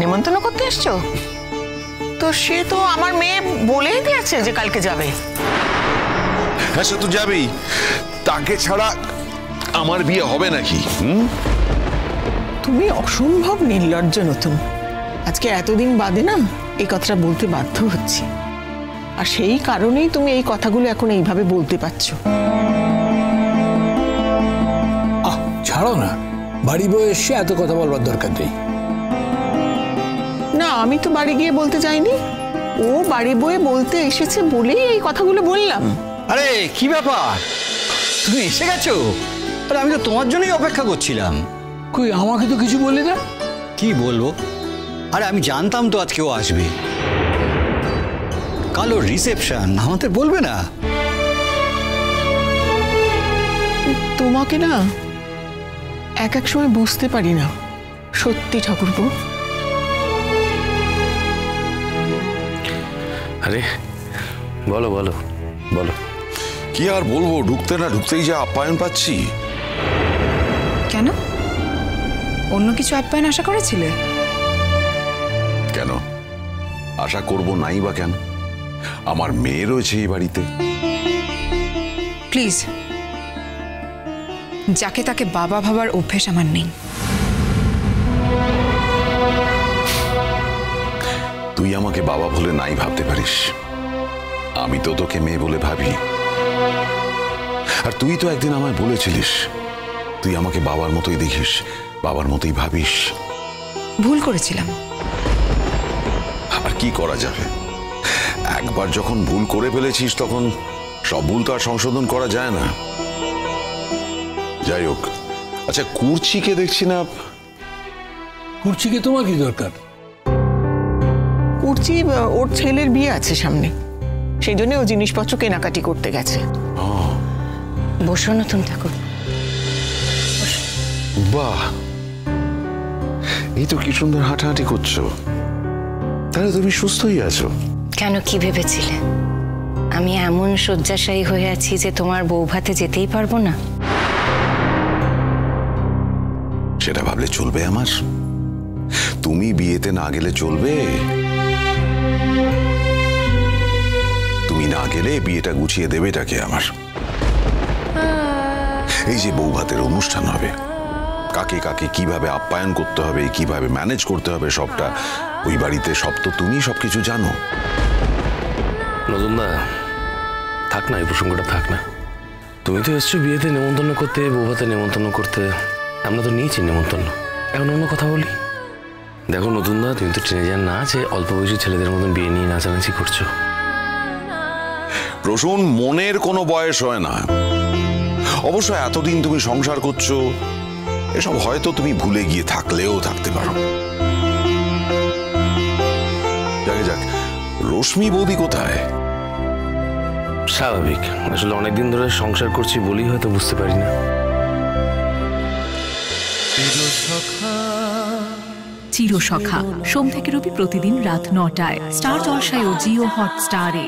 নেমন্তন্ন করতে এসছো? তো সে তো আমার মেয়ে বলেই দিয়েছে যে কালকে যাবে। হ্যাঁ, সে তো যাবেই, তাকে ছাড়া আমার বিয়ে হবে নাকি? তুমি অসম্ভব নির্লজ্জ নতুন। আজকে এতদিন বাদে না এই কথাটা বলতে বাধ্য হচ্ছি, আর সেই কারণেই তুমি এই কথাগুলো এখন এইভাবে বলতে পারছো। ছাড়ো না, বাড়ি বয়ে এসে এত কথা বলবার দরকার নেই। না, আমি তো বাড়ি গিয়ে বলতে যাইনি, ও বাড়ি বয়ে বলতে এসেছে বলেই এই কথাগুলো বললাম। আরে কি ব্যাপার, তুমি এসে গেছো? আরে আমি তো তোমার জন্যই অপেক্ষা করছিলাম। কই, আমাকে তো কিছু বললি না। কি বলবো, আরে আমি জানতাম তো আজকে ও আসবে। কাল ওর রিসেপশন, আমাদের বলবে না? তোমাকে না এক এক সময় বুঝতে পারি না, সত্যি ঠাকুরপো। আরে বলো বলো বলো। কি আর বলবো, ঢুকতে না ঢুকতেই যা আপ্যায়ন পাচ্ছি। কেন, অন্য কিছু আপ্যায়ন আশা করেছিলে? কেন আশা করব নাই বা কেন? আমার মেয়ে রয়েছে এই বাড়িতে। প্লিজ, যাকে তাকে বাবা ভাবার অভ্যেস আমার নেই। তুই আমাকে বাবা বলে নাই ভাবতে পারিস, আমি তো তোকে মেয়ে বলে ভাবি। আর তুই তো একদিন আমায় বলেছিলিস তুই আমাকে বাবার মতোই দেখিস, বাবার মতোই ভাবিস। ভুল করেছিলাম। আর কি করা যাবে, একবার যখন ভুল করে ফেলেছিস তখন সব ভুল তো আর সংশোধন করা যায় না। যাই হোক, আচ্ছা কুর্চিকে দেখছি না। কুর্চিকে তোমার কি দরকার? কুর্চি ওর ছেলের বিয়ে আছে সামনে, সেই জন্য ও জিনিসপত্র কেনাকাটি করতে গেছে। বসো নতুন ঠাকুর। বাহ, এই তো কি সুন্দর হাঁটাহাঁটি করছো, তাহলে তুমি সুস্থই আছো। কেন, কি ভেবেছিলে আমি এমন শয্যাশায়ী হয়ে আছি যে তোমার বউ ভাতে যেতেই পারবো না? সেটা ভাবলে চলবে আমার? তুমি বিয়েতে না গেলে চলবে? তুমি না গেলে বিয়েটা গুছিয়ে দেবেটাকে আমার? এই যে বউ ভাতের অনুষ্ঠান হবে, কাকে কাকে কিভাবে আপ্যায়ন করতে হবে, কিভাবে ম্যানেজ করতে হবে, সবটা ওই বাড়িতে সব তো তুমি সবকিছু জানো। নতুন দা, থাক না, এই প্রসঙ্গটা থাক না। তুমি তো এসছো বিয়েতে নেমন্তন্ন করতে, বৌভাতে নেমন্তন্ন করতে, আমরা তো নিয়েছি নেমন্তন্ন। এখন অন্য কথা বলি। দেখো নতুন দা, তুমি তো ট্রেনে যান না যে অল্প বয়সী ছেলেদের মতন বিয়ে নিয়ে নাচানাচি করছো। প্রসূন, মনের কোনো বয়স হয় না। অবশ্য এতদিন তুমি সংসার করছো, এসব হয়তো তুমি ভুলে গিয়ে থাকলেও থাকতে পারো। যাকে যাক, রশ্মি বৌদি কোথায়? স্বাভাবিক, আসলে অনেকদিন ধরে সংসার করছি বলেই হয়তো বুঝতে পারি না। চিরসখা সোম থেকে রবি প্রতিদিন রাত ৯টায় স্টার জলসায় ও জিও হটস্টারে।